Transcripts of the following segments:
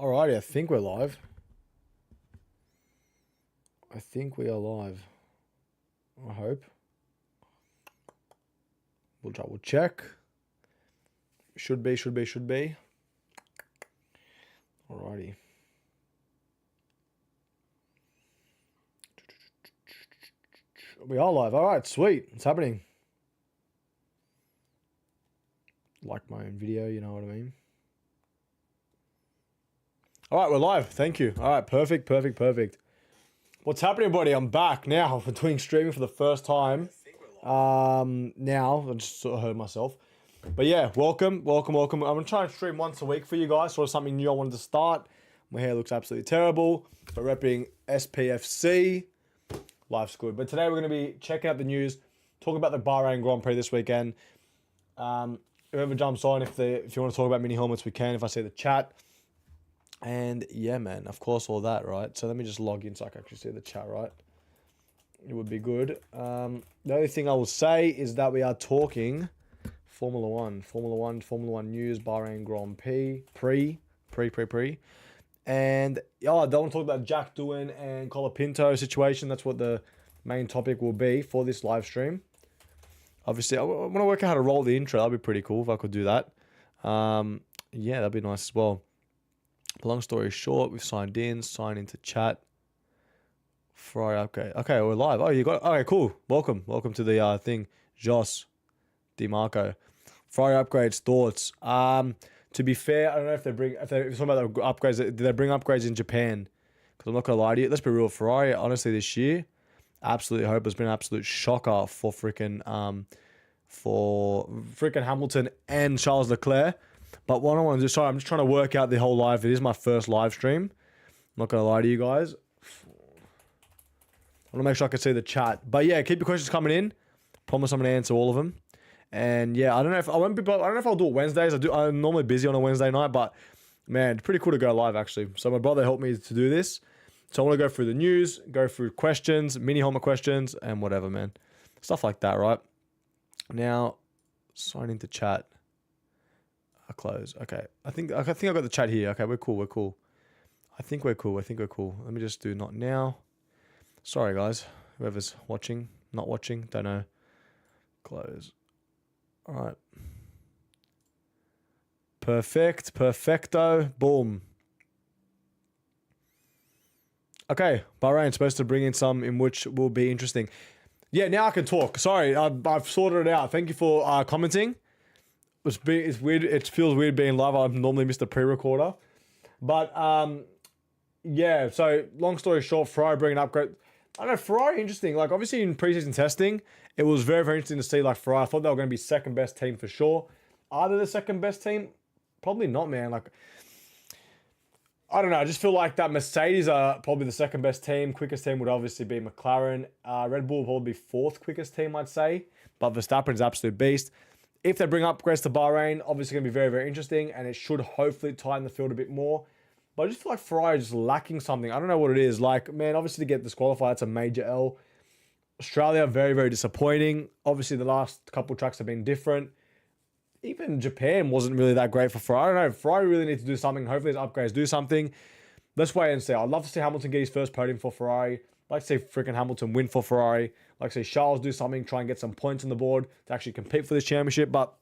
Alrighty, I think we're live. I think we are live. I hope. We'll double check. Should be. Alrighty. We are live. Alright, sweet. It's happening. Like my own video, you know what I mean? Alright, we're live. Thank you. Alright, perfect. What's happening, everybody? I'm back now. I'm doing streaming for the first time. Now, I just sort of heard myself. But yeah, welcome. I'm going to try and stream once a week for you guys. Sort of something new I wanted to start. My hair looks absolutely terrible. But repping SPFC. Life's good. But today we're going to be checking out the news. Talking about the Bahrain Grand Prix this weekend. Whoever jumps on, if you want to talk about mini helmets, we can. If I see the chat. And yeah, man, of course, all that, right? So let me just log in so I can actually see the chat, right? It would be good. The only thing I will say is that we are talking Formula One news, Bahrain Grand Prix, pre. And yeah, I don't want to talk about Jack Doohan and Colapinto situation. That's what the main topic will be for this live stream. Obviously, I want to work out how to roll the intro. That'd be pretty cool if I could do that. Yeah, that'd be nice as well. Long story short, we've signed into chat. Friday upgrade. Okay, we're live. Oh, you got. Okay, cool. Welcome to the thing. Joss DeMarco. Friday upgrades thoughts. To be fair, I don't know if they're talking about the upgrades. Did they bring upgrades in Japan? Because I'm not gonna lie to you. Let's be real. Ferrari, honestly, this year, absolutely hope it's been an absolute shocker for freaking Hamilton and Charles Leclerc. But what I want to do, sorry, I'm just trying to work out the whole live. It is my first live stream. I'm not going to lie to you guys. I want to make sure I can see the chat. But yeah, keep your questions coming in. Promise I'm going to answer all of them. And yeah, I don't know if I'll do it Wednesdays. I'm normally busy on a Wednesday night, but man, it's pretty cool to go live actually. So my brother helped me to do this. So I want to go through the news, go through questions, mini helmet questions, and whatever, man. Stuff like that, right? Now, sign into chat. Close. Okay. I think I got the chat here. Okay, we're cool. I think we're cool. Let me just do not now. Sorry guys. Whoever's watching, not watching, don't know. Close. Alright. Perfecto. Boom. Okay. Bahrain supposed to bring in some in which will be interesting. Yeah, now I can talk. Sorry, I've sorted it out. Thank you for commenting. It's weird. It feels weird being live. I normally miss the pre-recorder. But, yeah. So, long story short, Ferrari bringing an upgrade. I don't know, Ferrari, interesting. Like, obviously, in preseason testing, it was very, very interesting to see, like, Ferrari. I thought they were going to be second best team for sure. Are they the second best team? Probably not, man. Like, I don't know. I just feel like that Mercedes are probably the second best team. Quickest team would obviously be McLaren. Red Bull will probably be fourth quickest team, I'd say. But Verstappen's absolute beast. If they bring upgrades to Bahrain, obviously going to be very, very interesting, and it should hopefully tighten the field a bit more. But I just feel like Ferrari is just lacking something. I don't know what it is. Like, man, obviously to get disqualified, that's a major L. Australia, very, very disappointing. Obviously, the last couple of tracks have been different. Even Japan wasn't really that great for Ferrari. I don't know. Ferrari really needs to do something. Hopefully, these upgrades do something. Let's wait and see. I'd love to see Hamilton get his first podium for Ferrari. I'd like to see freaking Hamilton win for Ferrari. I'd like to see Charles do something, try and get some points on the board to actually compete for this championship. But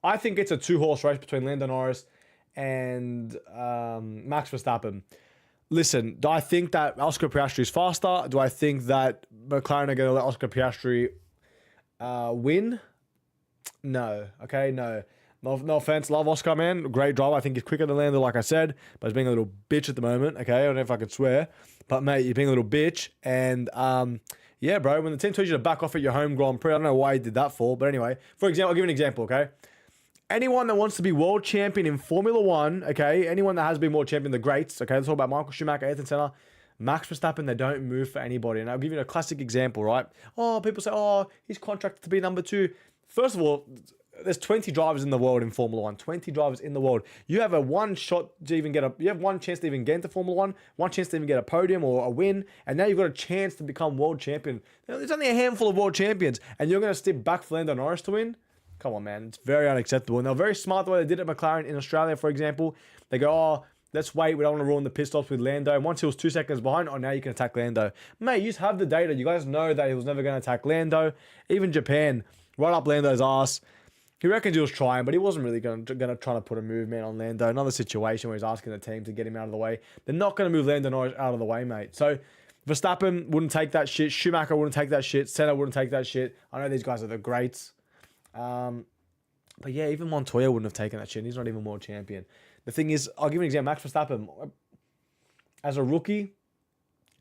I think it's a two-horse race between Lando Norris and Max Verstappen. Listen, do I think that Oscar Piastri is faster? Do I think that McLaren are going to let Oscar Piastri win? No. Okay, no. No offense. Love Oscar, man. Great driver. I think he's quicker than Lando, like I said. But he's being a little bitch at the moment. Okay, I don't know if I can swear. But, mate, you're being a little bitch. And, yeah, bro, when the team tells you to back off at your home Grand Prix, I don't know why he did that for. But anyway, for example, I'll give you an example, okay? Anyone that wants to be world champion in Formula One, okay? Anyone that has been world champion, the greats, okay? Let's talk about Michael Schumacher, Ayrton Senna, Max Verstappen, they don't move for anybody. And I'll give you a classic example, right? Oh, people say, oh, he's contracted to be number 2. First of all, there's 20 drivers in the world in Formula One. 20 drivers in the world. You have one chance to even get into Formula One, one chance to even get a podium or a win, and now you've got a chance to become world champion. Now, there's only a handful of world champions, and you're going to step back for Lando Norris to win? Come on, man. It's very unacceptable. And they're very smart the way they did it at McLaren in Australia, for example. They go, oh, Let's wait. We don't want to ruin the pit stops with Lando. And once he was 2 seconds behind, oh, now you can attack Lando. Mate, you just have the data. You guys know that he was never going to attack Lando. Even Japan, right up Lando's ass. He reckons he was trying, but he wasn't really going to try to put a movement on Lando. Another situation where he's asking the team to get him out of the way. They're not going to move Lando Norris out of the way, mate. So Verstappen wouldn't take that shit. Schumacher wouldn't take that shit. Senna wouldn't take that shit. I know these guys are the greats. But yeah, even Montoya wouldn't have taken that shit. He's not even world champion. The thing is, I'll give you an example. Max Verstappen, as a rookie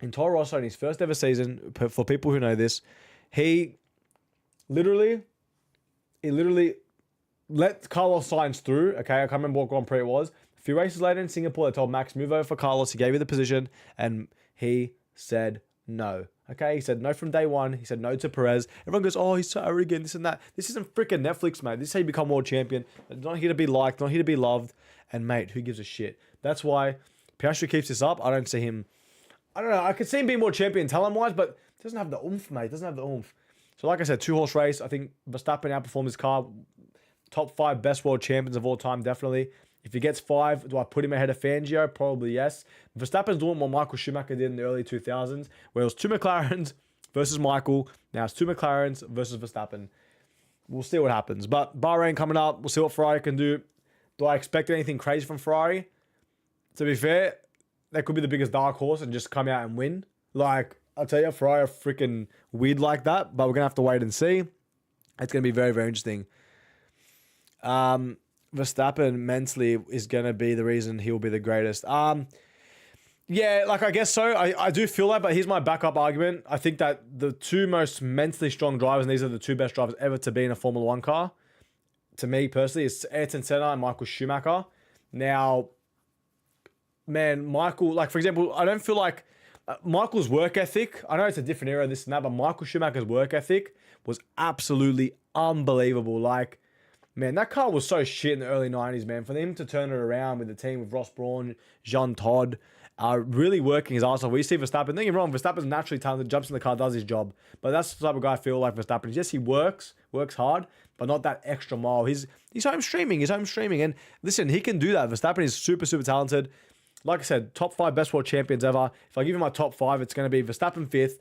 in Toro Rosso in his first ever season, for people who know this, he literally let Carlos Sainz through. Okay, I can't remember what Grand Prix it was. A few races later in Singapore, they told Max, move over for Carlos. He gave you the position, and he said no. Okay, he said no from day one. He said no to Perez. Everyone goes, oh, he's so arrogant, this and that. This isn't freaking Netflix, mate. This is how you become world champion. Not here to be liked, not here to be loved. And mate, who gives a shit? That's why Piastri keeps this up. I don't see him. I don't know. I could see him being more champion talent-wise, but doesn't have the oomph, mate. Doesn't have the oomph. So like I said, 2-horse race. I think Verstappen outperformed his car. Top 5 best world champions of all time, definitely. If he gets 5, do I put him ahead of Fangio? Probably yes. Verstappen's doing what Michael Schumacher did in the early 2000s, where it was 2 McLarens versus Michael. Now it's 2 McLarens versus Verstappen. We'll see what happens. But Bahrain coming up. We'll see what Ferrari can do. Do I expect anything crazy from Ferrari? To be fair, they could be the biggest dark horse and just come out and win. Like, I'll tell you, Ferrari are freaking weird like that, but we're going to have to wait and see. It's going to be very, very interesting. Verstappen mentally is going to be the reason he will be the greatest. Yeah, like I guess so. I do feel that, but here's my backup argument. I think that the 2 most mentally strong drivers, and these are the 2 best drivers ever to be in a Formula 1 car, to me personally, is Ayrton Senna and Michael Schumacher. Now, man, Michael, like for example, I don't feel like Michael's work ethic, I know it's a different era, this and that, but Michael Schumacher's work ethic was absolutely unbelievable. Like, man, that car was so shit in the early 90s, man. For them to turn it around with the team with Ross Brawn, Jean Todt, really working his ass off. We see Verstappen. Don't get me wrong, Verstappen's naturally talented, jumps in the car, does his job. But that's the type of guy I feel like Verstappen is. Yes, he works hard, but not that extra mile. He's home streaming. And listen, he can do that. Verstappen is super, super talented. Like I said, top 5 best world champions ever. If I give you my top 5, it's going to be Verstappen 5th,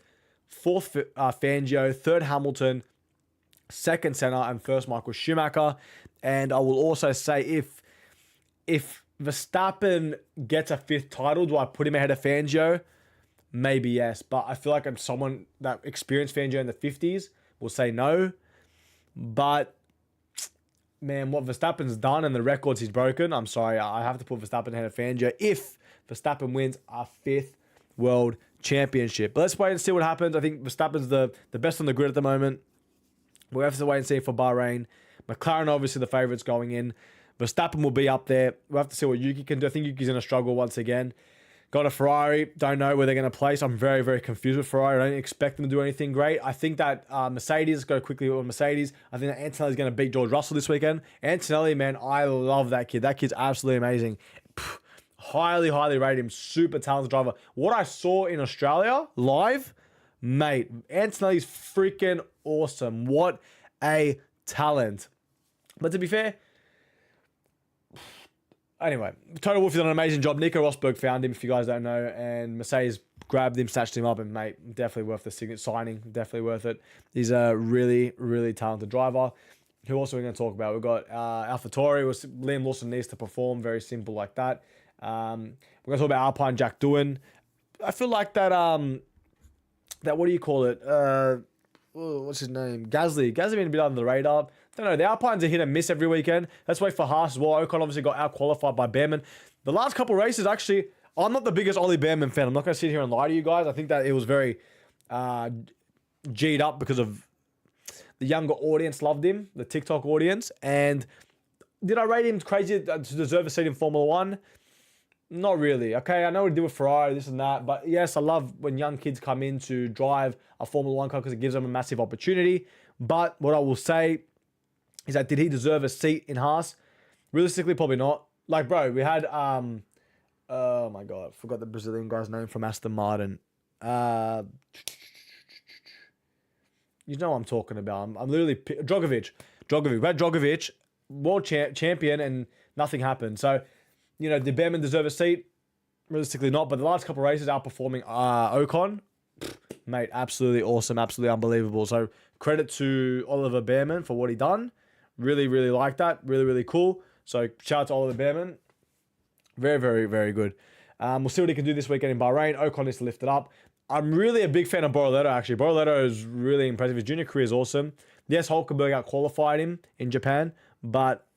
4th Fangio, 3rd Hamilton, 2nd Senna, and 1st Michael Schumacher. And I will also say if Verstappen gets a 5th title, do I put him ahead of Fangio? Maybe yes, but I feel like I'm someone that experienced Fangio in the 50s will say no. But man, what Verstappen's done and the records he's broken, I'm sorry, I have to put Verstappen ahead of Fangio if Verstappen wins a 5th world championship. But let's wait and see what happens. I think Verstappen's the best on the grid at the moment. We'll have to wait and see for Bahrain. McLaren, obviously, the favourites going in. Verstappen will be up there. We'll have to see what Yuki can do. I think Yuki's going to struggle once again. Got a Ferrari. Don't know where they're going to place. I'm very, very confused with Ferrari. I don't expect them to do anything great. I think that Mercedes, go quickly with Mercedes. I think that Antonelli's going to beat George Russell this weekend. Antonelli, man, I love that kid. That kid's absolutely amazing. Highly, highly rate him. Super talented driver. What I saw in Australia live, mate, Antonelli's freaking awesome. What a talent. But to be fair, anyway, Toto Wolff done an amazing job. Nico Rosberg found him, if you guys don't know, and Mercedes grabbed him, snatched him up, and mate, definitely worth the signing. Definitely worth it. He's a really, really talented driver. Who also we're going to talk about? We've got AlphaTauri. Liam Lawson needs to perform. Very simple like that. We're going to talk about Alpine, Jack Doohan. I feel like that, what do you call it? What's his name? Gasly. Gasly been a bit under the radar. Don't know. The Alpines are hit and miss every weekend. Let's wait for Haas as well. Ocon obviously got out-qualified by Behrman. The last couple races, actually, I'm not the biggest Ollie Behrman fan. I'm not going to sit here and lie to you guys. I think that it was very G'd up because of the younger audience loved him, the TikTok audience. And did I rate him crazy to deserve a seat in Formula 1? Not really. Okay, I know what he did with Ferrari, this and that. But yes, I love when young kids come in to drive a Formula 1 car because it gives them a massive opportunity. But what I will say is that did he deserve a seat in Haas? Realistically, probably not. Like, bro, we had, oh my God, I forgot the Brazilian guy's name from Aston Martin. You know what I'm talking about. I'm literally, Drogovic. We had Drogovic, world champion, and nothing happened. So did Behrman deserve a seat? Realistically not, but the last couple of races outperforming Ocon, mate, absolutely awesome, absolutely unbelievable. So credit to Oliver Behrman for what he done. Really, really like that. Really, really cool. So shout out to Oliver Behrman. Very, very, very good. We'll see what he can do this weekend in Bahrain. Ocon needs to lift it up. I'm really a big fan of Bortoleto, actually. Bortoleto is really impressive. His junior career is awesome. Yes, Hulkenberg out-qualified him in Japan, but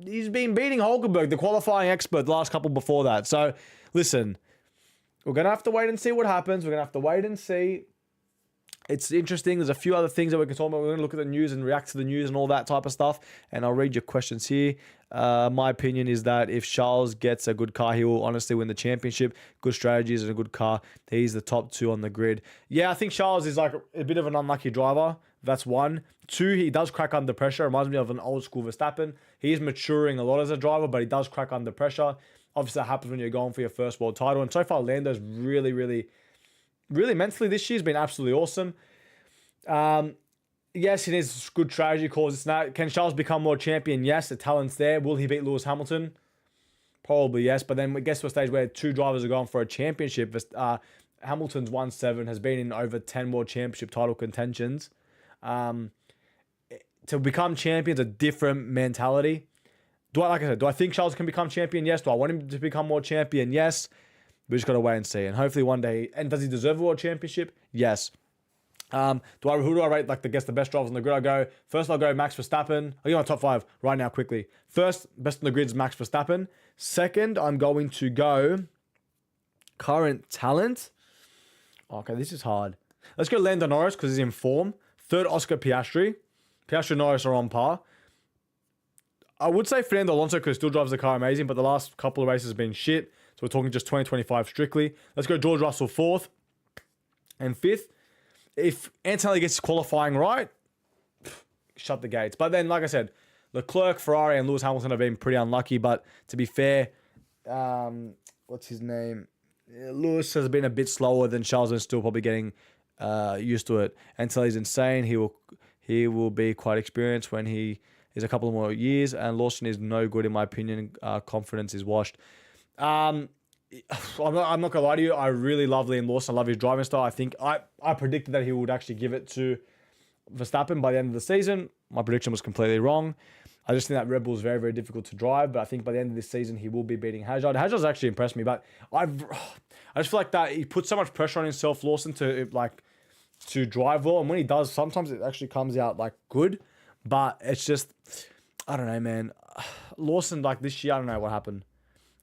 he's been beating Hulkenberg, the qualifying expert, the last couple before that. So, listen, we're going to have to wait and see what happens. We're going to have to wait and see. It's interesting. There's a few other things that we can talk about. We're going to look at the news and react to the news and all that type of stuff. And I'll read your questions here. My opinion is that if Charles gets a good car, he will honestly win the championship. Good strategies and a good car. He's the top 2 on the grid. Yeah, I think Charles is like a bit of an unlucky driver. That's 1. 2, he does crack under pressure. Reminds me of an old school Verstappen. He is maturing a lot as a driver, but he does crack under pressure. Obviously, that happens when you're going for your first world title. And so far, Lando's really, really, really mentally this year has been absolutely awesome. Yes, it is good strategy calls. It's not. Can Charles become more champion? Yes, the talent's there. Will he beat Lewis Hamilton? Probably yes. But then it gets to a stage where 2 drivers are going for a championship. Hamilton's won 7, has been in over 10 world championship title contentions. To become champions, a different mentality. Do I think Charles can become champion? Yes. Do I want him to become more champion? Yes. We just got to wait and see. And hopefully one day, and does he deserve a world championship? Yes. Who do I rate the best drivers on the grid? I'll go Max Verstappen. I'll give my top 5 right now quickly. First, best on the grid is Max Verstappen. Second, I'm going to go current talent. Okay, this is hard. Let's go Lando Norris because he's in form. Third, Oscar Piastri. Piastri and Norris are on par. I would say Fernando Alonso because he still drives the car amazing, but the last couple of races have been shit. So we're talking just 2025 strictly. Let's go George Russell 4th. And 5th, if Antonelli gets his qualifying right, shut the gates. But then, like I said, Leclerc, Ferrari, and Lewis Hamilton have been pretty unlucky. But to be fair, what's his name? Lewis has been a bit slower than Charles and still probably getting used to it. Antonelli's insane. He will be quite experienced when he is a couple of more years. And Lawson is no good in my opinion. Confidence is washed. I'm not gonna lie to you. I really love Liam Lawson. I love his driving style. I think I predicted that he would actually give it to Verstappen by the end of the season. My prediction was completely wrong. I just think that Red Bull is very, very difficult to drive. But I think by the end of this season, he will be beating Hazard. Hazard's actually impressed me, but I just feel like that he puts so much pressure on himself, Lawson, to drive well. And when he does, sometimes it actually comes out good. But it's just, I don't know, man. Lawson, this year, I don't know what happened.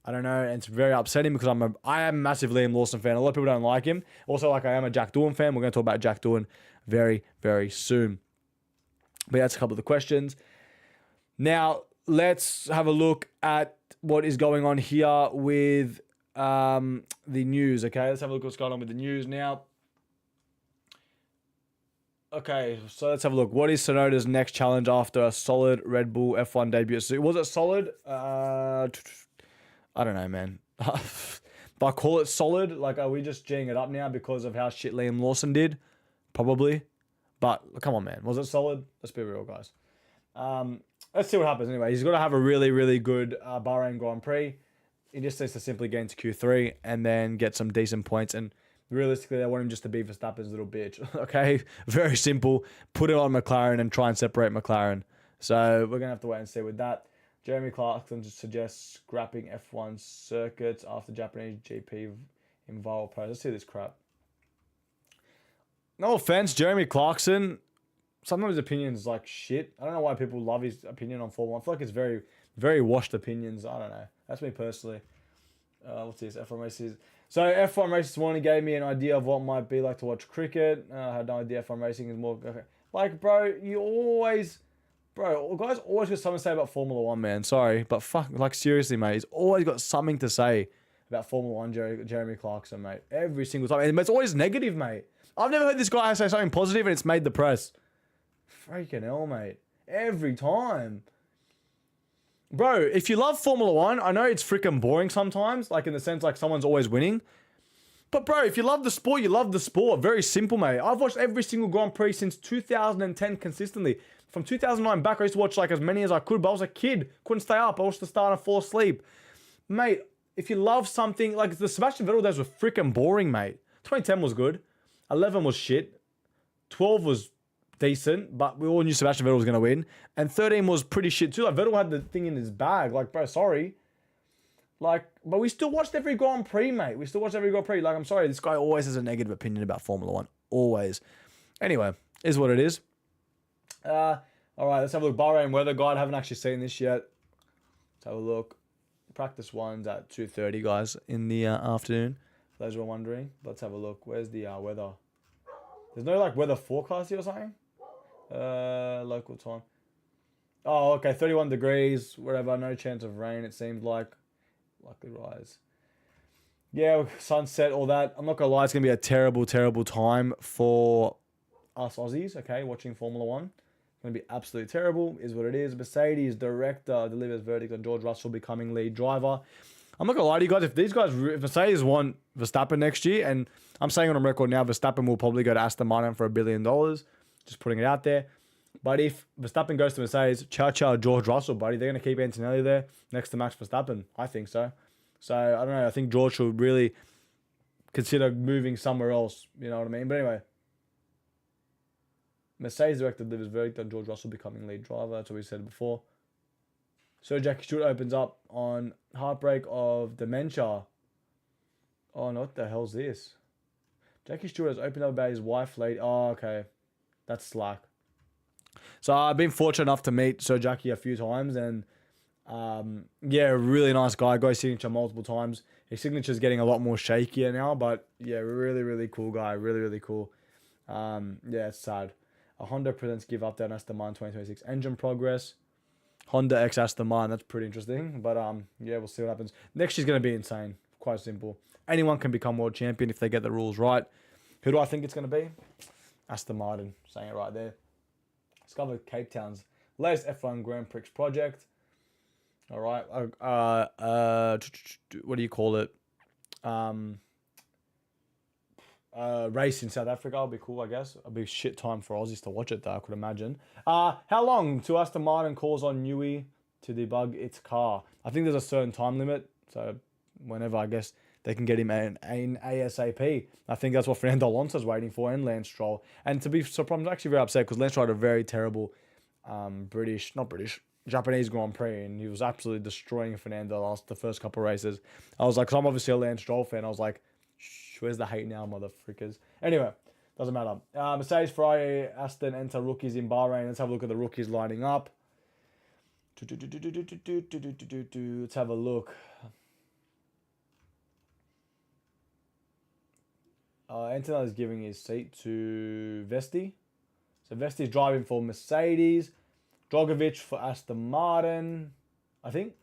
I don't know, and it's very upsetting because I am a massive Liam Lawson fan. A lot of people don't like him. Also, I am a Jack Doohan fan. We're going to talk about Jack Doohan very, very soon. But yeah, that's a couple of the questions. Now, let's have a look at what is going on here with the news, okay? Let's have a look at what's going on with the news now. Okay, so let's have a look. What is Tsunoda's next challenge after a solid Red Bull F1 debut? So was it solid? I don't know, man. But I call it solid. Are we just G'ing it up now because of how shit Liam Lawson did? Probably. But come on, man. Was it solid? Let's be real, guys. Let's see what happens anyway. He's got to have a really, really good Bahrain Grand Prix. He just needs to simply get into Q3 and then get some decent points. And realistically, they want him just to be Verstappen's little bitch. Okay? Very simple. Put it on McLaren and try and separate McLaren. So we're going to have to wait and see with that. Jeremy Clarkson suggests scrapping F1 circuits after Japanese GP in viral post. Let's see this crap. No offense, Jeremy Clarkson. Sometimes his opinion's shit. I don't know why people love his opinion on Formula 1. I feel like it's very, very washed opinions. I don't know. That's me personally. What's this? F1 races. So F1 races this morning gave me an idea of what it might be like to watch cricket. I had no idea F1 racing is more... Okay. Bro, you always... Bro, guys always got something to say about Formula 1, man. Sorry, but seriously, mate. He's always got something to say about Formula 1, Jeremy Clarkson, mate. Every single time. And it's always negative, mate. I've never heard this guy say something positive and it's made the press. Freaking hell, mate. Every time. Bro, if you love Formula 1, I know it's freaking boring sometimes, in the sense someone's always winning. But bro, if you love the sport, you love the sport. Very simple, mate. I've watched every single Grand Prix since 2010 consistently. From 2009 back, I used to watch as many as I could, but I was a kid. Couldn't stay up. I watched the start and fall asleep. Mate, if you love something, like the Sebastian Vettel days were freaking boring, mate. 2010 was good. 11 was shit. 12 was decent, but we all knew Sebastian Vettel was going to win. And 13 was pretty shit too. Like, Vettel had the thing in his bag. Like, bro, sorry. Like, but we still watched every Grand Prix, mate. We still watched every Grand Prix. Like, I'm sorry, this guy always has a negative opinion about Formula 1. Always. Anyway, is what it is. All right, let's have a look. Bahrain weather guide. Haven't actually seen this yet. Let's have a look. Practice one's at 2:30, guys, in the afternoon. For those who are wondering. Let's have a look. Where's the weather? There's no, like, weather forecast here or something? Local time. Oh, okay. 31 degrees, whatever. No chance of rain, it seems like. Likely rise. Yeah, sunset, all that. I'm not going to lie, it's going to be a terrible, terrible time for us Aussies, okay, watching Formula 1. It's going to be absolutely terrible, is what it is. Mercedes director delivers verdict on George Russell becoming lead driver. I'm not going to lie to you guys, if Mercedes want Verstappen next year, and I'm saying on record now, Verstappen will probably go to Aston Martin for $1 billion. Just putting it out there. But if Verstappen goes to Mercedes, ciao, George Russell, buddy. They're going to keep Antonelli there next to Max Verstappen. I think so. So, I don't know. I think George should really consider moving somewhere else. You know what I mean? But anyway. Mercedes director delivers verdict on George Russell becoming lead driver. That's what we said before. Sir Jackie Stewart opens up on heartbreak of dementia. Oh, no, what the hell's this? Jackie Stewart has opened up about his wife lady. Oh, okay. That's slack. So I've been fortunate enough to meet Sir Jackie a few times, and yeah, really nice guy. Got his signature multiple times. His signature's getting a lot more shakier now, but yeah, really, really cool guy. Really, really cool. Yeah, it's sad. A Honda presents give update on Aston Martin 2026 engine progress. Honda X Aston Martin, that's pretty interesting. But yeah, we'll see what happens. Next year's going to be insane. Quite simple. Anyone can become world champion if they get the rules right. Who do I think it's going to be? Aston Martin, saying it right there. Discovered Cape Town's latest F1 Grand Prix project. All right. What do you call it? Race in South Africa will be cool, I guess. It'll be shit time for Aussies to watch it, though, I could imagine. How long till Aston Martin calls on Newey to debug its car? I think there's a certain time limit, so whenever, I guess, they can get him an ASAP. I think that's what Fernando Alonso's waiting for, and Lance Stroll. And to be surprised, I'm actually very upset because Lance Stroll had a very terrible Japanese Grand Prix, and he was absolutely destroying Fernando the first couple of races. I was like, because I'm obviously a Lance Stroll fan, I was like, shh, where's the hate now, motherfrickers? Anyway, doesn't matter. Mercedes, Ferrari, Aston enter rookies in Bahrain. Let's have a look at the rookies lining up. Let's have a look. Antonelli is giving his seat to Vesti. So Vesti's driving for Mercedes. Drogovic for Aston Martin, I think.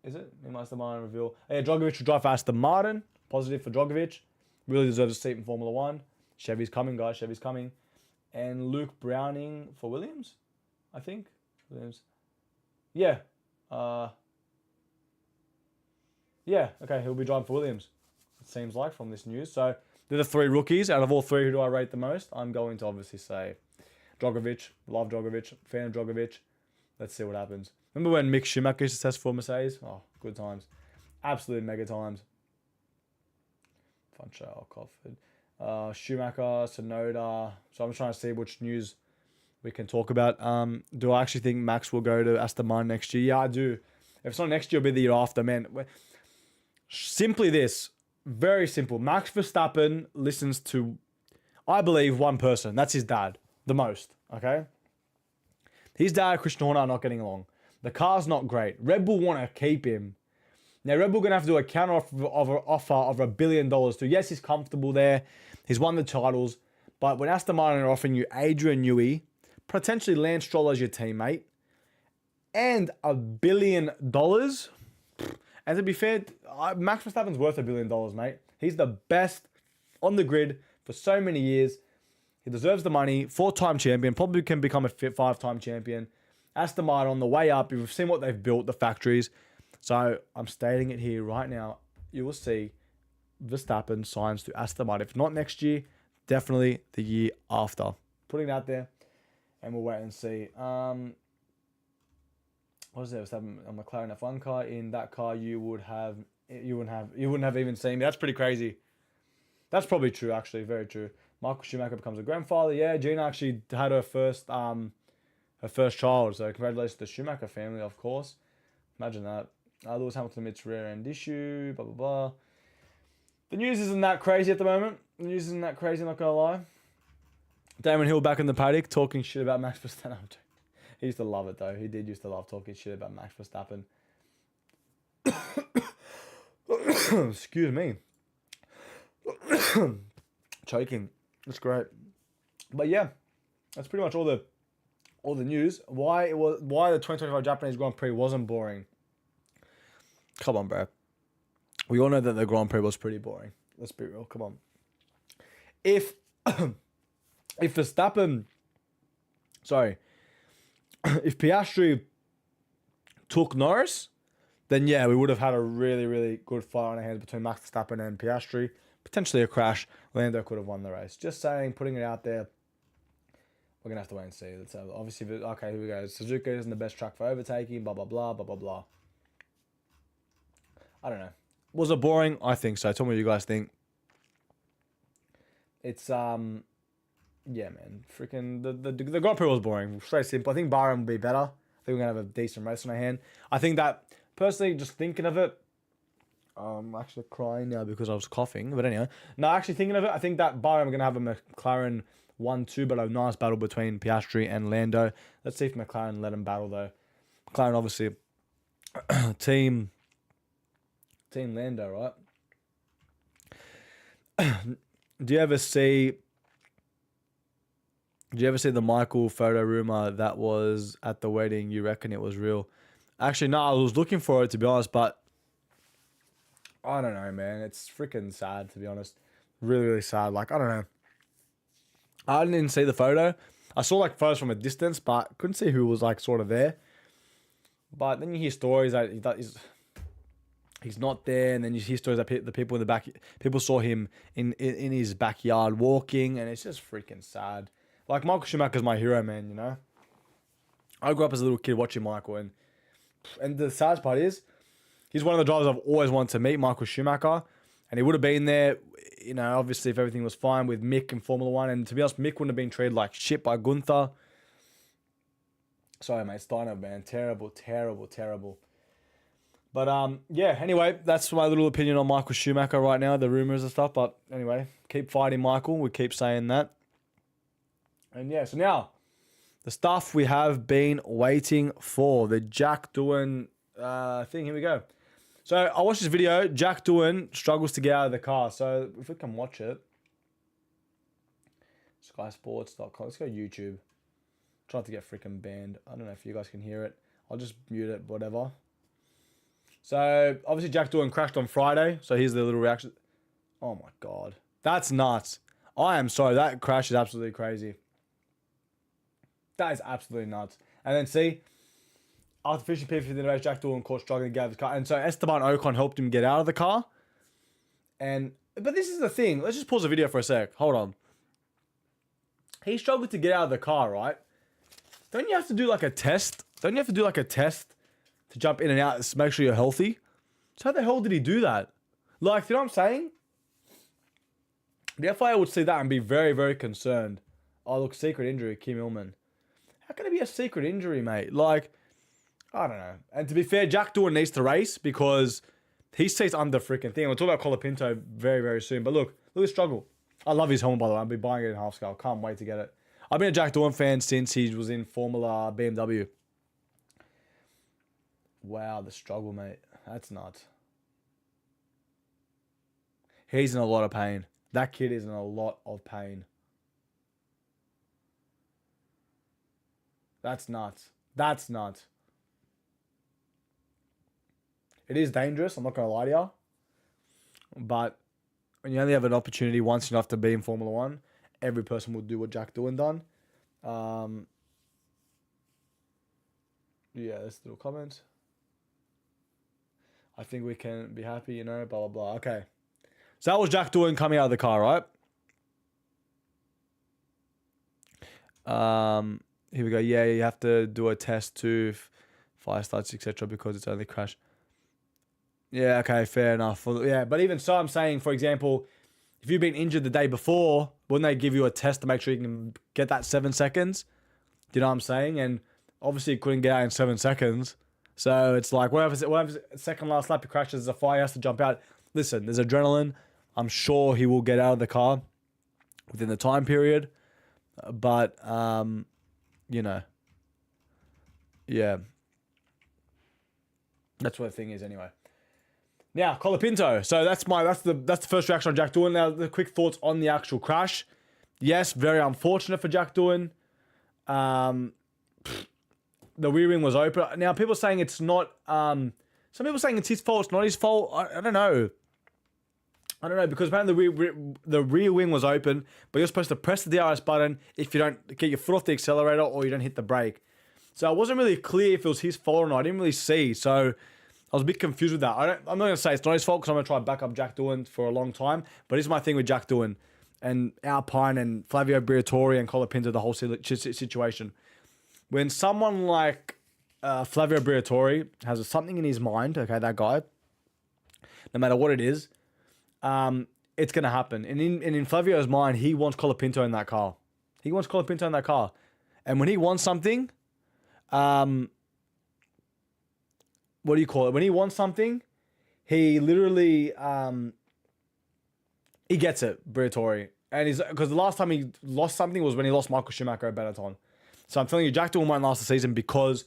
Is it? In Aston Martin reveal. Yeah, Drogovic will drive for Aston Martin. Positive for Drogovic. Really deserves a seat in Formula 1. Chevy's coming, guys. Chevy's coming. And Luke Browning for Williams, I think. Williams. Yeah. Yeah, okay, he'll be driving for Williams, it seems like, from this news. So they're the three rookies. Out of all three, who do I rate the most? I'm going to obviously say Drogovic. Love Drogovic. Fan of Drogovic. Let's see what happens. Remember when Mick Schumacher used to test for Mercedes? Oh, good times. Absolute mega times. Funchal, Cofford. Schumacher, Sonoda. So I'm trying to see which news we can talk about. Do I actually think Max will go to Aston Martin next year? Yeah, I do. If it's not next year, it'll be the year after, man. Simply this. Very simple. Max Verstappen listens to, I believe, one person. That's his dad. The most. Okay? His dad, Christian Horner, are not getting along. The car's not great. Red Bull want to keep him. Now, Red Bull going to have to do a counter offer of $1 billion too. Yes, he's comfortable there. He's won the titles. But when Aston Martin are offering you Adrian Newey, potentially Lance Stroll as your teammate, and $1 billion, and to be fair, Max Verstappen's worth $1 billion, mate. He's the best on the grid for so many years. He deserves the money. 4-time champion. Probably can become a 5-time champion. Aston Martin on the way up. You've seen what they've built, the factories. So I'm stating it here right now. You will see Verstappen signs to Aston Martin. If not next year, definitely the year after. Putting it out there, and we'll wait and see. what was it? A McLaren F1 car. In that car, you wouldn't have even seen me. That's pretty crazy. That's probably true, actually. Very true. Michael Schumacher becomes a grandfather. Yeah, Gina actually had her first child. So congratulations to the Schumacher family, of course. Imagine that. Lewis Hamilton admits rear end issue. Blah blah blah. The news isn't that crazy at the moment. The news isn't that crazy. Not gonna lie. Damon Hill back in the paddock talking shit about Max Verstappen. He used to love it though. He did used to love talking shit about Max Verstappen. Excuse me. Choking. That's great. But yeah, that's pretty much all the news. Why the 2025 Japanese Grand Prix wasn't boring. Come on, bro. We all know that the Grand Prix was pretty boring. Let's be real. Come on. If Verstappen, sorry, if Piastri took Norris, then yeah, we would have had a really, really good fight on our hands between Max Verstappen and Piastri. Potentially a crash. Lando could have won the race. Just saying, putting it out there. We're going to have to wait and see. Let's have, obviously, okay, here we go. Suzuka isn't the best track for overtaking, blah, blah, blah, blah, blah, blah. I don't know. Was it boring? I think so. Tell me what you guys think. It's, yeah, man. Freaking, the Grand Prix was boring. Straight simple. I think Bahrain will be better. I think we're going to have a decent race on our hand. I think that, personally, just thinking of it, I'm actually crying now because I was coughing. But anyway, no, actually thinking of it, I think that Bahrain we're going to have a McLaren 1-2, but a nice battle between Piastri and Lando. Let's see if McLaren let him battle, though. McLaren, obviously, team Lando, right? Do you ever see the Michael photo rumor that was at the wedding? You reckon it was real? Actually, no, I was looking for it, to be honest, but I don't know, man. It's freaking sad, to be honest. Really, really sad. Like, I don't know. I didn't even see the photo. I saw, like, photos from a distance, but couldn't see who was, like, sort of there. But then you hear stories that he's not there, and then you hear stories that the people in the back, people saw him in his backyard walking, and it's just freaking sad. Like, Michael Schumacher's my hero, man, you know? I grew up as a little kid watching Michael, and the saddest part is, he's one of the drivers I've always wanted to meet, Michael Schumacher. And he would have been there, you know, obviously if everything was fine with Mick in Formula 1. And to be honest, Mick wouldn't have been treated like shit by Gunther. Sorry, mate. Steiner, man. Terrible, terrible, terrible. But, yeah, anyway, that's my little opinion on Michael Schumacher right now, the rumours and stuff. But anyway, keep fighting, Michael. We keep saying that. And yeah, so now, the stuff we have been waiting for. The Jack Doohan thing. Here we go. So I watched this video. Jack Doohan struggles to get out of the car. So if we can watch it. Skysports.com. Let's go YouTube. Try to get freaking banned. I don't know if you guys can hear it. I'll just mute it, whatever. So obviously Jack Doohan crashed on Friday. So here's the little reaction. Oh my God. That's nuts. I am sorry. That crash is absolutely crazy. That is absolutely nuts. And then see. After finishing P50 in the race, Jack Doohan caught struggling to get out of the car. And so Esteban Ocon helped him get out of the car. But this is the thing. Let's just pause the video for a sec. Hold on. He struggled to get out of the car, right? Don't you have to do like a test? Don't you have to do like a test to jump in and out to make sure you're healthy? So how the hell did he do that? Like, you know what I'm saying? The FIA would see that and be very, very concerned. Oh, look, secret injury, Kim Illman. How can it be a secret injury, mate? Like, I don't know. And to be fair, Jack Doohan needs to race because he stays under freaking thing. We'll talk about Colapinto very, very soon. But look at the struggle. I love his helmet, by the way. I'll be buying it in half scale. Can't wait to get it. I've been a Jack Doohan fan since he was in Formula BMW. Wow, the struggle, mate. That's nuts. He's in a lot of pain. That kid is in a lot of pain. That's nuts. That's nuts. It is dangerous, I'm not going to lie to you. But when you only have an opportunity once enough to be in Formula 1, every person will do what Jack Doohan done. Yeah, there's a little comment. I think we can be happy, you know, blah, blah, blah. Okay. So that was Jack Doohan coming out of the car, right? Here we go. Yeah, you have to do a test too. fire starts, etc., because it's only crash. Yeah, okay, fair enough. Yeah, but even so, I'm saying, for example, if you've been injured the day before, wouldn't they give you a test to make sure you can get that 7 seconds? Do you know what I'm saying? And obviously, he couldn't get out in 7 seconds. So it's like, whatever second last lap he crashes, there's a fire, he has to jump out. Listen, there's adrenaline. I'm sure he will get out of the car within the time period. But, you know, yeah. That's what the thing is anyway. Now, Colapinto. So that's the first reaction on Jack Doohan. Now, the quick thoughts on the actual crash. Yes, very unfortunate for Jack Doohan. The rear wing was open. Now, people are saying it's not... some people are saying it's his fault. It's not his fault. I don't know. Because apparently the rear wing was open, but you're supposed to press the DRS button if you don't get your foot off the accelerator or you don't hit the brake. So it wasn't really clear if it was his fault or not. I didn't really see. So I was a bit confused with that. I'm not going to say it's not his fault because I'm going to try and back up Jack Doohan for a long time. But here's my thing with Jack Doohan and Alpine and Flavio Briatore and Colapinto, the whole situation. When someone like Flavio Briatore has something in his mind, okay, that guy, no matter what it is, it's going to happen. And in Flavio's mind, he wants Colapinto in that car. He wants Colapinto in that car. And when he wants something, what do you call it? When he wants something, he literally, he gets it, Briatore. And because the last time he lost something was when he lost Michael Schumacher at Benetton. So I'm telling you, Jack Doohan won't last the season because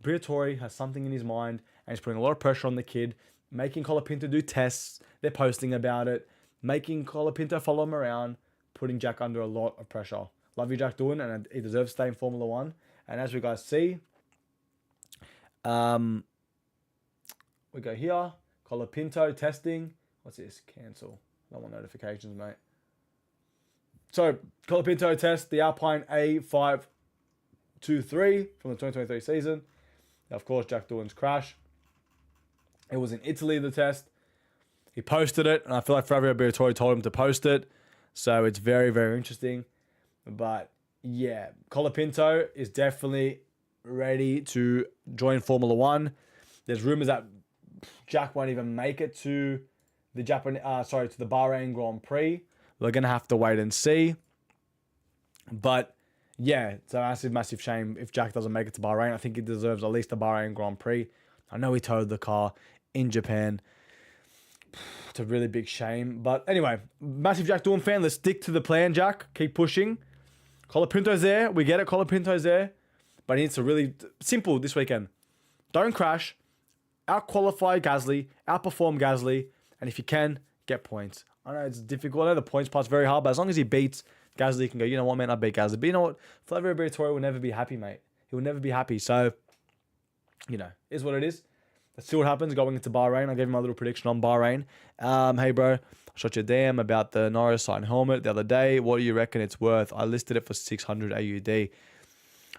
Briatore has something in his mind and he's putting a lot of pressure on the kid, making Colapinto do tests. They're posting about it, making Colapinto follow him around, putting Jack under a lot of pressure. Love you, Jack Doohan, and he deserves to stay in Formula 1. And as we guys see, we go here, Colapinto testing. What's this? Cancel. I don't want notifications, mate. So, Colapinto test, the Alpine A523 from the 2023 season. Now, of course, Jack Doohan's crash. It was in Italy, the test. He posted it, and I feel like Flavio Briatore told him to post it. So, it's very, very interesting. But, yeah, Colapinto is definitely ready to join Formula 1. There's rumors that Jack won't even make it to the to the Bahrain Grand Prix. We're going to have to wait and see. But, yeah, it's a massive, massive shame if Jack doesn't make it to Bahrain. I think he deserves at least the Bahrain Grand Prix. I know he towed the car in Japan. It's a really big shame. But anyway, massive Jack Doohan fan. Let's stick to the plan, Jack. Keep pushing. Colapinto's there. We get it. Colapinto's there. But he needs to really... Simple this weekend. Don't crash. Out-qualify Gasly. Outperform Gasly. And if you can, get points. I know it's difficult. I know the points part's very hard. But as long as he beats Gasly, he can go, you know what, man? I beat Gasly. But you know what? Flavio Briatore will never be happy, mate. He will never be happy. So, you know, is what it is. Let's see what happens going into Bahrain. I gave him my little prediction on Bahrain. Hey, bro. I shot you a damn about the Norris signed helmet the other day. What do you reckon it's worth? I listed it for 600 AUD.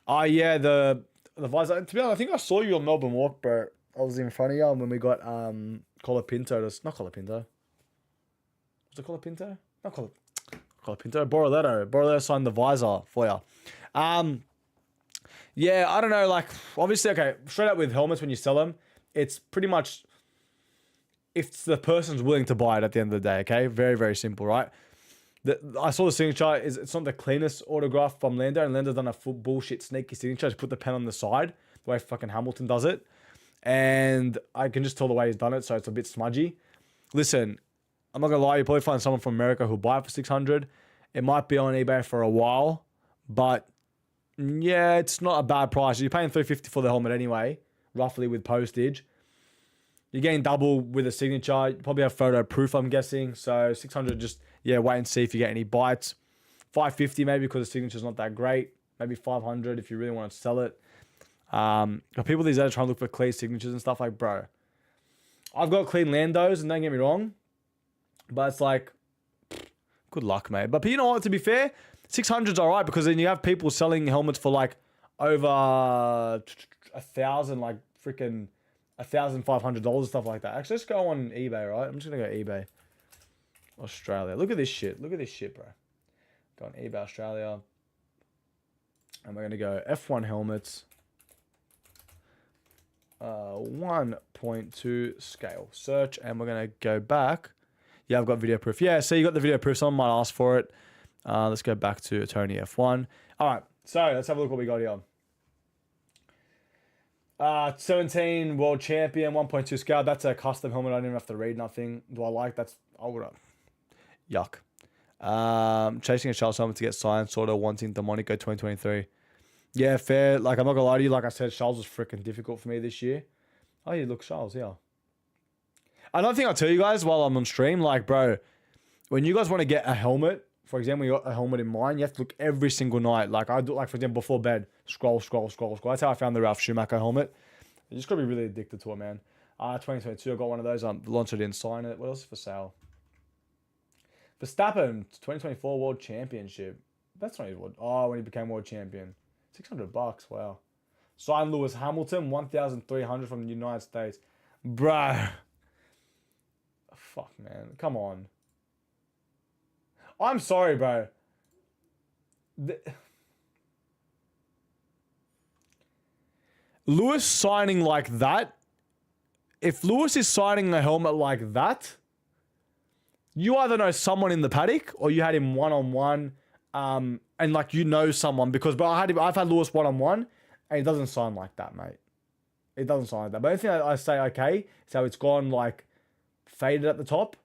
Oh, yeah, the visor. To be honest, I think I saw you on Melbourne Walk, bro. I was in front of you when we got Colapinto. Not Colapinto. Was it Colapinto? Not Colapinto. Borroletto signed the visor for you. Yeah, I don't know. Like, obviously, okay, straight up with helmets when you sell them, it's pretty much if the person's willing to buy it at the end of the day, okay? Very, very simple, right? I saw the signature. It's not the cleanest autograph from Lando, and Lando's done a full bullshit sneaky signature. Just put the pen on the side, the way fucking Hamilton does it. And I can just tell the way he's done it, so it's a bit smudgy. Listen, I'm not going to lie. You probably find someone from America who'll buy it for 600. It might be on eBay for a while, but yeah, it's not a bad price. You're paying $350 for the helmet anyway, roughly with postage. You're getting double with a signature. You probably have photo proof, I'm guessing. So 600, just, yeah, wait and see if you get any bites. 550 maybe because the signature's not that great. Maybe 500 if you really want to sell it. People these days are trying to look for clean signatures and stuff. Like, bro, I've got clean Landos, and don't get me wrong, but it's like, good luck, mate. But you know what, to be fair, 600's all right, because then you have people selling helmets for like over 1,000, like freaking $1,500, stuff like that. Actually, let's go on eBay, right? I'm just gonna go eBay Australia. Look at this shit. Look at this shit, bro. Go on eBay Australia, and we're gonna go F1 helmets. 1.2 scale. Search, and we're going to go back. Yeah, I've got video proof. Yeah, so you got the video proof. Someone might ask for it. Let's go back to Tony F1. All right, so let's have a look what we got here. 17 world champion, 1.2 scale. That's a custom helmet. I don't even have to read nothing. Do I like that's? I would have. Yuck. Chasing a Charles helmet to get signed, sort of wanting the Monaco 2023. Yeah, fair. Like, I'm not gonna lie to you. Like I said, Charles was freaking difficult for me this year. Oh, yeah, look, Charles, yeah. Another thing I'll tell you guys while I'm on stream, like, bro, when you guys want to get a helmet, for example, you got a helmet in mind, you have to look every single night. Like, I do, like, for example, before bed, scroll. That's how I found the Ralph Schumacher helmet. You just gotta be really addicted to it, man. 2022, I got one of those. Launched it in, sign it. What else is for sale? Verstappen, 2024 World Championship. That's not his world. Oh, when he became world champion. $600, wow. Sign Lewis Hamilton, 1,300 from the United States. Bruh. Fuck, man. Come on. I'm sorry, bro. Lewis signing like that. If Lewis is signing a helmet like that, you either know someone in the paddock or you had him one-on-one. And like, you know someone, because bro, I've had Lewis one-on-one and it doesn't sign like that, mate. It doesn't sign like that. But the only thing I say okay is how it's gone like faded at the top.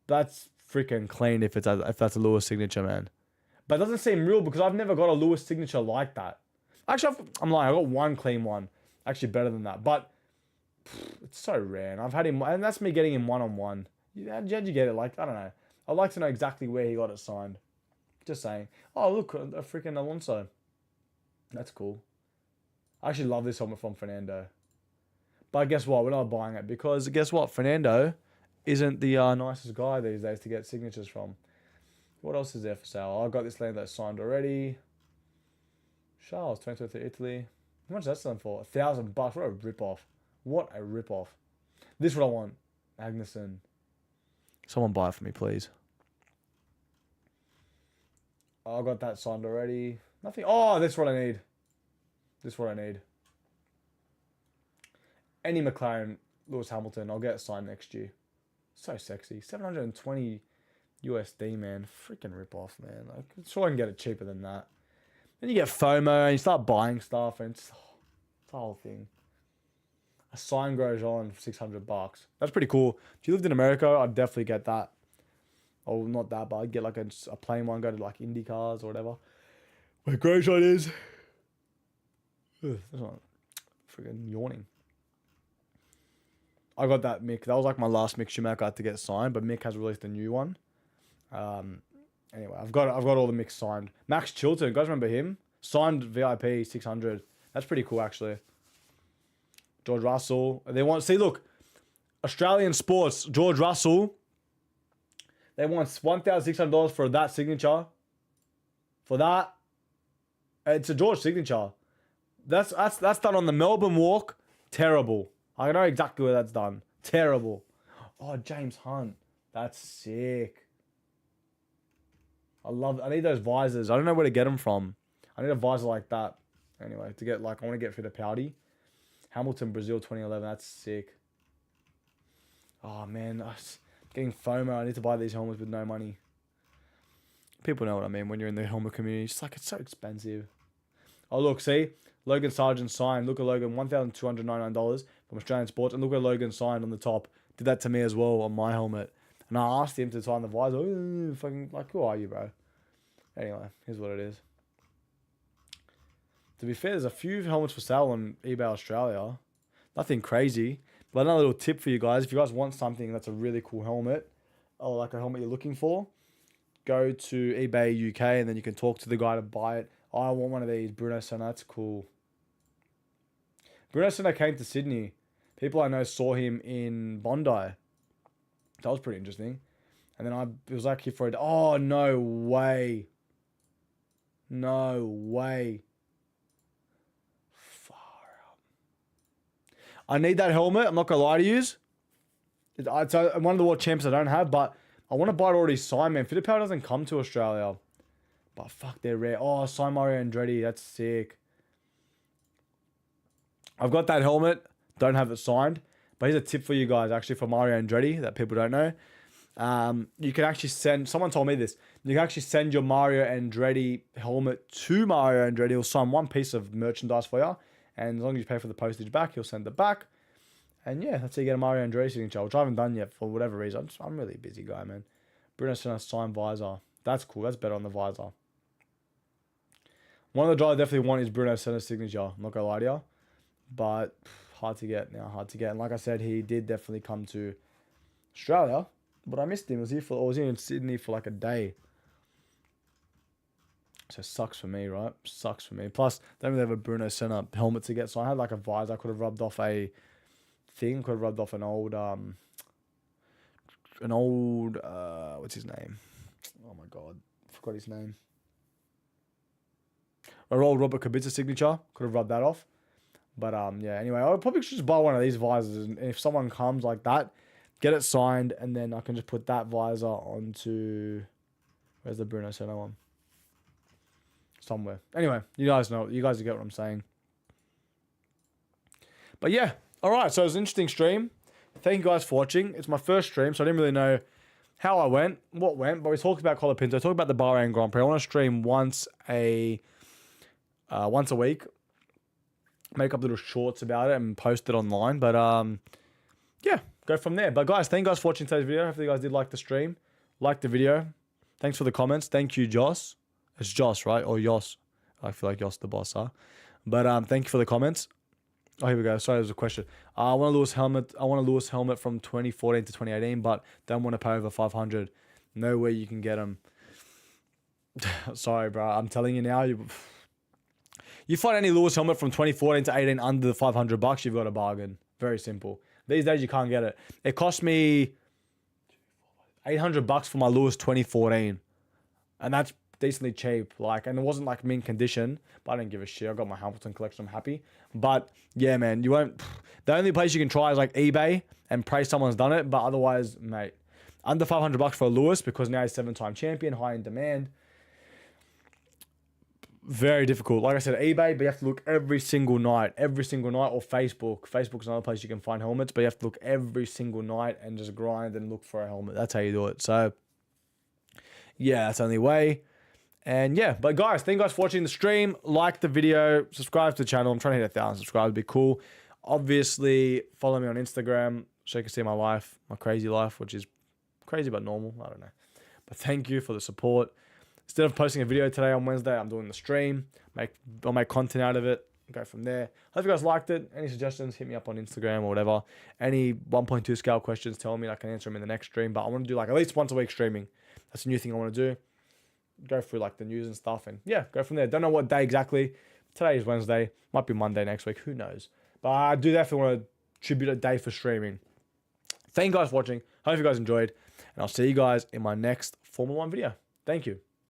That's freaking clean if that's a Lewis signature, man. But it doesn't seem real because I've never got a Lewis signature like that. Actually, I'm lying. I got one clean one. Actually, better than that. But it's so rare. And I've had him, and that's me getting him one-on-one. How'd you get it? Like, I don't know. I'd like to know exactly where he got it signed. Just saying. Oh, look, a freaking Alonso. That's cool. I actually love this helmet from Fernando. But guess what? We're not buying it because guess what? Fernando isn't the nicest guy these days to get signatures from. What else is there for sale? I got this land that's signed already. Charles, 2023 Italy. How much is that selling for? $1,000. What a rip-off. What a rip-off. This is what I want. Magnussen. Someone buy it for me, please. I got that signed already. Nothing. Oh, that's what I need. This is what I need. Any McLaren, Lewis Hamilton, I'll get it signed next year. So sexy. 720 USD, man. Freaking rip-off, man. Like, sure I can get it cheaper than that. Then you get FOMO and you start buying stuff and it's the whole thing. A signed Grosjean for $600. That's pretty cool. If you lived in America, I'd definitely get that. Oh, not that, but I'd get like a plain one, go to like Indy cars or whatever. Where Grosjean is. Ugh, that's not freaking yawning. I got that Mick. That was like my last Mick Schumacher I had to get signed, but Mick has released a new one. Anyway, I've got all the Micks signed. Max Chilton, you guys remember him? Signed VIP 600. That's pretty cool, actually. George Russell. They want, see, look, Australian sports. George Russell. They want $1,600 for that signature. For that, it's a George signature. That's done on the Melbourne Walk. Terrible. I know exactly where that's done. Terrible. Oh, James Hunt. That's sick. I need those visors. I don't know where to get them from. I need a visor like that. Anyway, to get like, I want to get Fittipaldi. Hamilton, Brazil 2011. That's sick. Oh, man. I'm getting FOMO. I need to buy these helmets with no money. People know what I mean when you're in the helmet community. It's like, it's so expensive. Oh, look, see? Logan Sargent signed. Look at Logan, $1,299 from Australian Sports. And look at Logan signed on the top. Did that to me as well on my helmet. And I asked him to sign the visor. Fucking, like, who are you, bro? Anyway, here's what it is. To be fair, there's a few helmets for sale on eBay Australia. Nothing crazy. But another little tip for you guys. If you guys want something that's a really cool helmet, or like a helmet you're looking for, go to eBay UK and then you can talk to the guy to buy it. Oh, I want one of these. Bruno Senna, that's cool. Bruno Senna came to Sydney. People I know saw him in Bondi. That was pretty interesting. And then it was like here for oh, no way. No way. Far out. I need that helmet. I'm not going to lie to you. It's one of the world champs I don't have, but I want to buy it already signed, man. Fittipaldi doesn't come to Australia. But fuck, they're rare. Oh, signed Mario Andretti. That's sick. I've got that helmet. Don't have it signed. But here's a tip for you guys, actually, for Mario Andretti that people don't know. You can actually send, someone told me this, you can actually send your Mario Andretti helmet to Mario Andretti. He'll sign one piece of merchandise for you. And as long as you pay for the postage back, he'll send it back. And yeah, that's how you get a Mario Andretti signature, which I haven't done yet for whatever reason. I'm really a busy guy, man. Bruno Senna signed visor. That's cool. That's better on the visor. One of the drives I definitely want is Bruno Senna's signature. I'm not going to lie to you. But hard to get now, hard to get. And like I said, he did definitely come to Australia. But I missed him. I was in Sydney for like a day. So sucks for me, right? Sucks for me. Plus, don't really have a Bruno Senna helmet to get. So I had like a visor. I could have rubbed off a thing. Could have rubbed off an old, what's his name? Oh my God. I forgot his name. An old Robert Kubica signature. Could have rubbed that off. But yeah, anyway, I'll probably just buy one of these visors. And if someone comes like that, get it signed, and then I can just put that visor onto... Where's the Bruno Senna one? Somewhere. Anyway, you guys know. You guys get what I'm saying. But yeah. Alright, so it was an interesting stream. Thank you guys for watching. It's my first stream, so I didn't really know how I went, what went, but we talked about Colapinto, talked about the Bahrain Grand Prix. I want to stream once a week. Make up little shorts about it and post it online. But yeah, go from there. But guys, thank you guys for watching today's video. Hopefully you guys did like the stream. Like the video. Thanks for the comments. Thank you, Joss. It's Joss, right? Or Yoss. I feel like Yoss the boss, huh? But thank you for the comments. Oh, here we go. Sorry, there's a question. I want a Lewis helmet. I want a Lewis helmet from 2014 to 2018, but don't want to pay over 500. No way you can get them. Sorry, bro. I'm telling you now. You find any Lewis helmet from 2014 to 18 under the $500, you've got a bargain. Very simple. These days you can't get it. It cost me $800 for my Lewis 2014, and that's decently cheap. And it wasn't like mint condition, but I didn't give a shit. I got my Hamilton collection. I'm happy. But yeah, man, you won't. The only place you can try is like eBay and pray someone's done it. But otherwise, mate, under $500 for a Lewis, because now he's 7-time champion, high in demand. Very difficult. Like I said, eBay, but you have to look every single night, or Facebook. Facebook's another place you can find helmets, but you have to look every single night and just grind and look for a helmet. That's how you do it. So yeah, that's the only way. And yeah, but guys, thank you guys for watching the stream. Like the video, subscribe to the channel. I'm trying to hit 1,000 subscribers. It'd be cool. Obviously, follow me on Instagram so you can see my life, my crazy life, which is crazy but normal. I don't know. But thank you for the support. Instead of posting a video today on Wednesday, I'm doing the stream. I'll make content out of it. Go from there. Hope you guys liked it. Any suggestions, hit me up on Instagram or whatever. Any 1.2 scale questions, tell me. I can answer them in the next stream. But I want to do like at least once a week streaming. That's a new thing I want to do. Go through like the news and stuff, and yeah, go from there. Don't know what day exactly. Today is Wednesday. Might be Monday next week. Who knows? But I do definitely want to tribute a day for streaming. Thank you guys for watching. Hope you guys enjoyed, and I'll see you guys in my next Formula 1 video. Thank you.